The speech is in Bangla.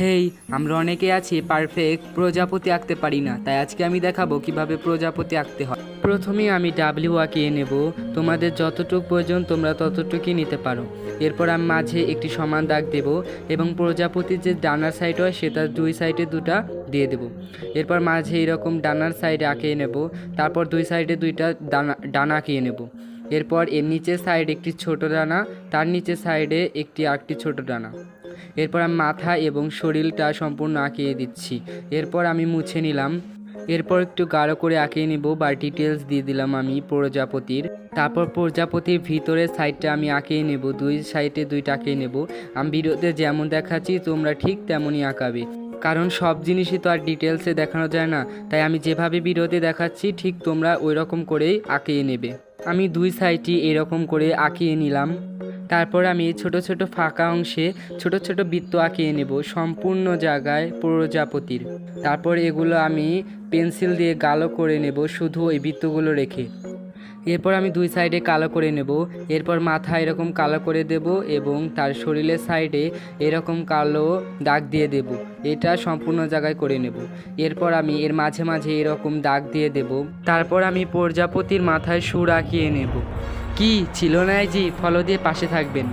হেই, আমরা অনেকে আছি পারফেক্ট প্রজাপতি আঁকতে পারি না, তাই আজকে আমি দেখাবো কিভাবে প্রজাপতি আঁকতে হয়। প্রথমেই আমি ডাব্লিউ আঁকিয়ে নেব। তোমাদের যতটুকু প্রয়োজন তোমরা ততটুকুই নিতে পারো। এরপর আমি মাঝে একটি সমান দাগ দেব এবং প্রজাপতির যে ডানার সাইড হয় সেটা দুই সাইডে দুটা দিয়ে দেব। এরপর মাঝে এরকম ডানার সাইডে আঁকিয়ে নেব। তারপর দুই সাইডে দুইটা ডানা আঁকিয়ে নেব। এরপর এর নিচের সাইডে একটি ছোট ডানা, তার নিচের সাইডে আরেকটি ছোট ডানা। এরপর আমি মাথা এবং শরীরটা সম্পূর্ণ আঁকিয়ে দিচ্ছি। এরপর আমি মুছে নিলাম। এরপর একটু গাঢ় করে আঁকিয়ে নেব বা ডিটেলস দিয়ে দিলাম আমি প্রজাপতির। তারপর প্রজাপতির ভিতরের সাইডটা আমি আঁকিয়ে নেব, দুই সাইডে দুইটা আঁকিয়ে নেব। আমি ভিডিওতে যেমন দেখাচ্ছি তোমরা ঠিক তেমনই আঁকাবে, কারণ সব জিনিসই তো আর ডিটেলসে দেখানো যায় না। তাই আমি যেভাবে ভিডিওতে দেখাচ্ছি ঠিক তোমরা ওই রকম করেই আঁকিয়ে নেবে। আমি দুই সাইডটি এরকম করে আঁকিয়ে নিলাম। তারপর আমি ছোট ছোট ফাঁকা অংশে ছোট ছোট বৃত্ত আঁকিয়ে নেব সম্পূর্ণ জায়গায় প্রজাপতির। তারপর এগুলো আমি পেন্সিল দিয়ে গাঢ় করে নেব শুধু এই বৃত্তগুলো রেখে। এরপর আমি দুই সাইডে কালো করে নেব। এরপর মাথা এরকম কালো করে দেব এবং তার শরীরের সাইডে এরকম কালো দাগ দিয়ে দেব। এটা সম্পূর্ণ জায়গায় করে নেব। এরপর আমি এর মাঝে মাঝে এরকম দাগ দিয়ে দেব। তারপর আমি প্রজাপতির মাথায় সুর আঁকিয়ে নেব। কি ছিল না জি? ফলো দিয়ে পাশে থাকবেন।